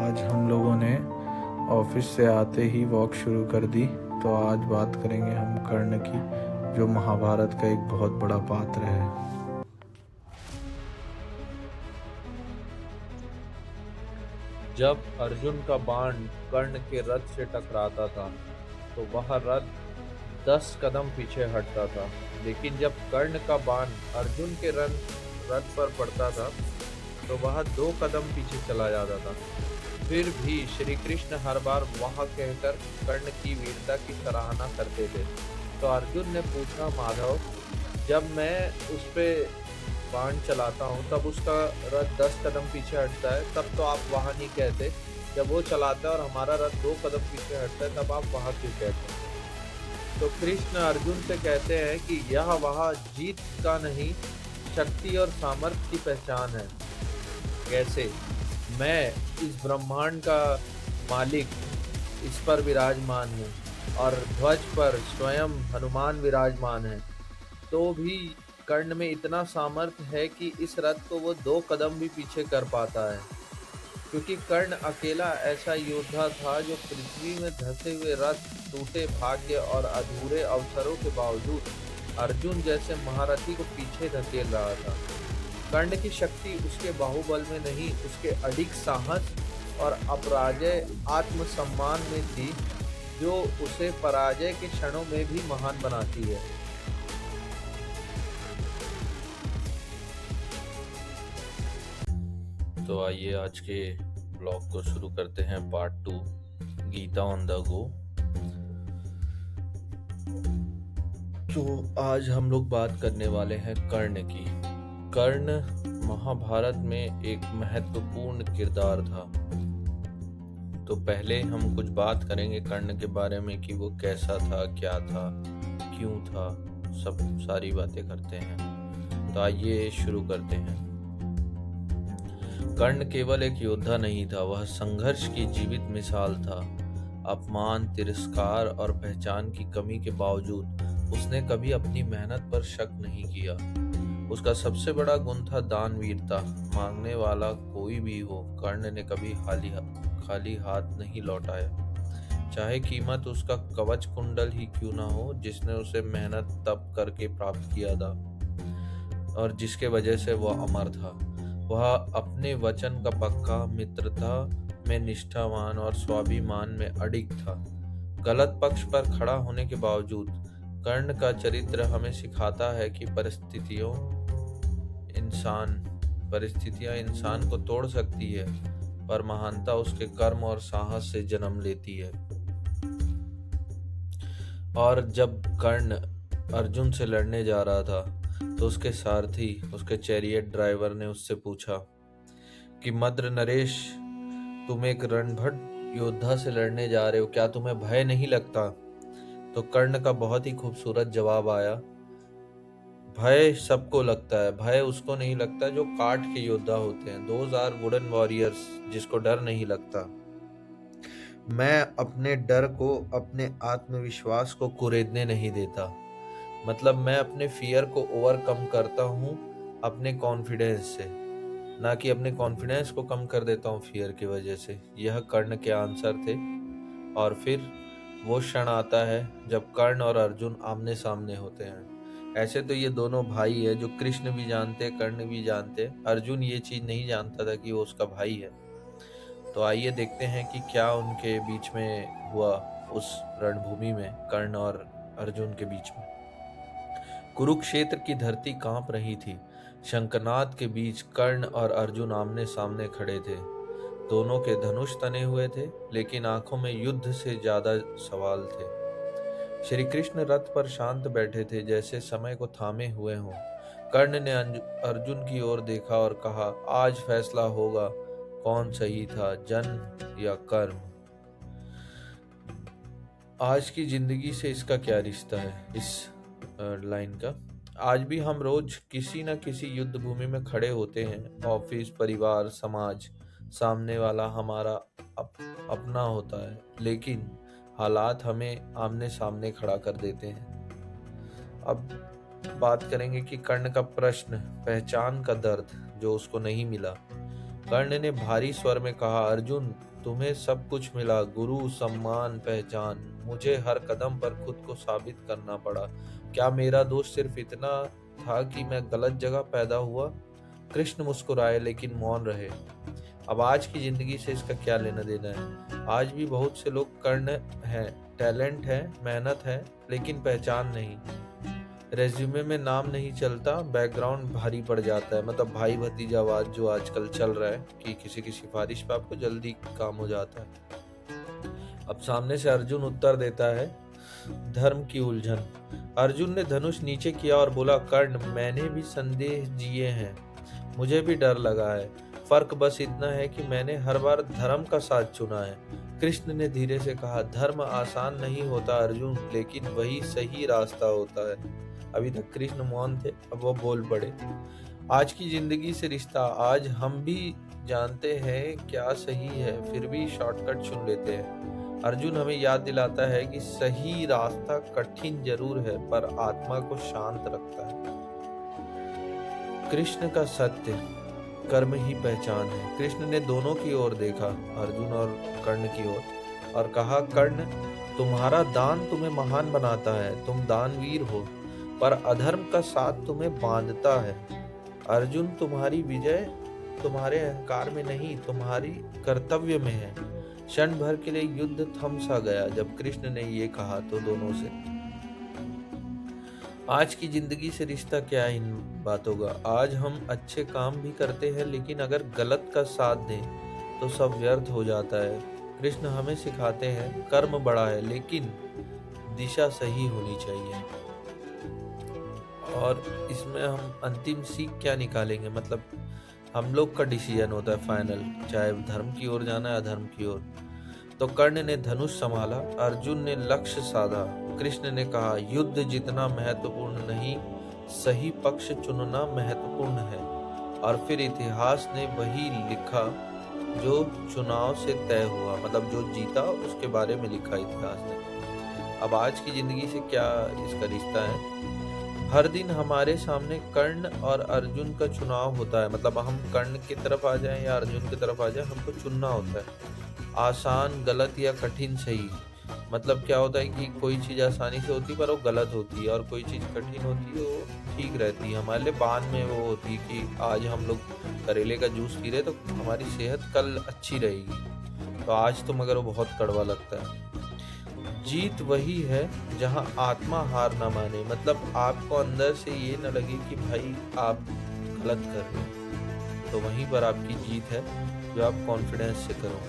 आज हम लोगों ने ऑफिस से आते ही वॉक शुरू कर दी। तो आज बात करेंगे हम कर्ण की, जो महाभारत का एक बहुत बड़ा पात्र है। जब अर्जुन का बाण कर्ण के रथ से टकराता था तो वह रथ 10 कदम पीछे हटता था, लेकिन जब कर्ण का बाण अर्जुन के रथ पर पड़ता था तो वह 2 कदम पीछे चला जाता था। फिर भी श्री कृष्ण हर बार वह कहकर कर्ण की वीरता की सराहना करते थे। तो अर्जुन ने पूछा, माधव, जब मैं उस पे बाण चलाता हूँ तब उसका रथ 10 कदम पीछे हटता है, तब तो आप वहाँ नहीं कहते। जब वो चलाता है और हमारा रथ 2 कदम पीछे हटता है तब आप वहाँ क्यों कहते हैं? तो कृष्ण अर्जुन से कहते हैं कि यह वहाँ जीत का नहीं, शक्ति और सामर्थ्य की पहचान है। कैसे? मैं इस ब्रह्मांड का मालिक इस पर विराजमान हूँ और ध्वज पर स्वयं हनुमान विराजमान है, तो भी कर्ण में इतना सामर्थ्य है कि इस रथ को वो 2 कदम भी पीछे कर पाता है, क्योंकि कर्ण अकेला ऐसा योद्धा था जो पृथ्वी में धंसे हुए रथ, टूटे भाग्य और अधूरे अवसरों के बावजूद अर्जुन जैसे महारथी को पीछे धकेल रहा था। कर्ण की शक्ति उसके बाहुबल में नहीं, उसके अडिग साहस और अपराजय आत्मसम्मान में थी, जो उसे पराजय के क्षणों में भी महान बनाती है। तो आइए आज के ब्लॉग को शुरू करते हैं। Part 2, Gita on the go. तो आज हम लोग बात करने वाले हैं कर्ण की। कर्ण महाभारत में एक महत्वपूर्ण किरदार था। तो पहले हम कुछ बात करेंगे कर्ण के बारे में कि वो कैसा था, क्या था, क्यों था, सब सारी बातें करते हैं। तो आइए शुरू करते हैं। कर्ण केवल एक योद्धा नहीं था, वह संघर्ष की जीवित मिसाल था। अपमान, तिरस्कार और पहचान की कमी के बावजूद उसने कभी अपनी मेहनत पर शक नहीं किया। उसका सबसे बड़ा गुण था दानवीरता। मांगने वाला कोई भी हो, कर्ण ने कभी खाली हाथ नहीं लौटाया, चाहे कीमत उसका कवच कुंडल ही क्यों ना हो, जिसने उसे मेहनत तप करके प्राप्त किया था और जिसके वजह से वह अमर था। वह अपने वचन का पक्का, मित्रता में निष्ठावान और स्वाभिमान में अडिग था। गलत पक्ष पर खड़ा होने के बावजूद कर्ण का चरित्र हमें सिखाता है कि परिस्थितियां इंसान को तोड़ सकती है, पर महानता उसके कर्म और साहस से जन्म लेती है। और जब कर्ण अर्जुन से लड़ने जा रहा था तो उसके सारथी, उसके चैरियट ड्राइवर ने उससे पूछा कि मद्र नरेश, तुम एक रणभट योद्धा से लड़ने जा रहे हो, क्या तुम्हें भय नहीं लगता? तो कर्ण का बहुत ही खूबसूरत जवाब आया, भय सबको लगता है, भय उसको नहीं लगता जो काठ के योद्धा होते हैं। दोज आर वुडन वॉरियर्स, जिसको डर नहीं लगता। मैं अपने डर को, अपने आत्मविश्वास को कुरेदने नहीं देता। मतलब मैं अपने फियर को ओवरकम करता हूँ अपने कॉन्फिडेंस से, ना कि अपने कॉन्फिडेंस को कम कर देता हूँ फियर की वजह से। यह कर्ण के आंसर थे। और फिर वो क्षण आता है जब कर्ण और अर्जुन आमने सामने होते हैं। ऐसे तो ये दोनों भाई है, जो कृष्ण भी जानते, कर्ण भी जानते। अर्जुन ये चीज नहीं जानता था कि वो उसका भाई है। तो आइए देखते हैं कि क्या उनके बीच में हुआ उस रणभूमि में, कर्ण और अर्जुन के बीच में। कुरुक्षेत्र की धरती कांप रही थी। शंखनाद के बीच कर्ण और अर्जुन आमने सामने खड़े थे। दोनों के धनुष तने हुए थे, लेकिन आंखों में युद्ध से ज्यादा सवाल थे। श्री कृष्ण रथ पर शांत बैठे थे, जैसे समय को थामे हुए हों। कर्ण ने अर्जुन की ओर देखा और कहा, आज फैसला होगा कौन सही था, जन्म या कर्म। आज की जिंदगी से इसका क्या रिश्ता है, इस लाइन का। आज भी हम रोज किसी न किसी युद्ध भूमि में खड़े होते हैं। ऑफिस, परिवार, समाज, सामने वाला हमारा अपना होता है, लेकिन हालात हमें आमने सामने खड़ा कर देते हैं। अब बात करेंगे कि कर्ण का प्रश्न, पहचान का दर्द जो उसको नहीं मिला। कर्ण ने भारी स्वर में कहा, अर्जुन, तुम्हें सब कुछ मिला, गुरु, सम्मान, पहचान। मुझे हर कदम पर खुद को साबित करना पड़ा। क्या मेरा दोष सिर्फ इतना था कि मैं गलत जगह पैदा हुआ? कृष्ण मुस्कुराए लेकिन मौन रहे। अब आज की जिंदगी से इसका क्या लेना देना है? आज भी बहुत से लोग कर्ण हैं, टैलेंट है, मेहनत है, लेकिन पहचान नहीं। रेज्यूमे में नाम नहीं चलता, बैकग्राउंड भारी पड़ जाता है। मतलब भाई भतीजावाद जो आजकल चल रहा है कि किसी की सिफारिश पे आपको जल्दी काम हो जाता है। अब सामने से अर्जुन उत्तर देता है, धर्म की उलझन। अर्जुन ने धनुष नीचे किया और बोला, कर्ण, मैंने भी संदेह जिए हैं, मुझे भी डर लगा है। फर्क बस इतना है कि मैंने हर बार धर्म का साथ चुना है। कृष्ण ने धीरे से कहा, धर्म आसान नहीं होता अर्जुन, लेकिन वही सही रास्ता होता है। अभी तक कृष्ण मौन थे, अब वो बोल पड़े। आज की जिंदगी से रिश्ता। आज हम भी जानते हैं क्या सही है, फिर भी शॉर्टकट चुन लेते हैं। अर्जुन हमें याद दिलाता है कि सही रास्ता कठिन जरूर है, पर आत्मा को शांत रखता है। कृष्ण का सत्य, कर्म ही पहचान है। कृष्ण ने दोनों की ओर देखा, अर्जुन और कर्ण की ओर, और कहा, कर्ण, तुम्हारा दान तुम्हें महान बनाता है, तुम दानवीर हो, पर अधर्म का साथ तुम्हें बांधता है। अर्जुन, तुम्हारी विजय तुम्हारे अहंकार में नहीं, तुम्हारी कर्तव्य में है। क्षण भर के लिए युद्ध थम सा गया जब कृष्ण ने ये कहा तो दोनों से। आज की जिंदगी से रिश्ता क्या है इन बातों का? आज हम अच्छे काम भी करते हैं, लेकिन अगर गलत का साथ दें तो सब व्यर्थ हो जाता है। कृष्ण हमें सिखाते हैं, कर्म बड़ा है, लेकिन दिशा सही होनी चाहिए। और इसमें हम अंतिम सीख क्या निकालेंगे? मतलब हम लोग का डिसीजन होता है फाइनल, चाहे धर्म की ओर जाना है या अधर्म की ओर। तो कर्ण ने धनुष संभाला, अर्जुन ने लक्ष्य साधा। कृष्ण ने कहा, युद्ध जितना महत्वपूर्ण नहीं, सही पक्ष चुनना महत्वपूर्ण है। और फिर इतिहास ने वही लिखा जो चुनाव से तय हुआ। मतलब जो जीता उसके बारे में लिखा इतिहास ने। अब आज की जिंदगी से क्या इसका रिश्ता है? हर दिन हमारे सामने कर्ण और अर्जुन का चुनाव होता है। मतलब हम कर्ण की तरफ आ जाएं या अर्जुन की तरफ आ जाएं, हमको चुनना होता है। आसान, गलत या कठिन, सही। मतलब क्या होता है कि कोई चीज़ आसानी से होती है पर वो गलत होती है, और कोई चीज़ कठिन होती है वो ठीक रहती है। हमारे लिए बाद में वो होती है कि आज हम लोग करेले का जूस पी रहे तो हमारी सेहत कल अच्छी रहेगी, तो आज तो मगर वो बहुत कड़वा लगता है। जीत वही है जहां आत्मा हार ना माने। मतलब आपको अंदर से ये न लगे कि भाई आप गलत कर रहे हो, तो वहीं पर आपकी जीत है जो आप कॉन्फिडेंस से करो।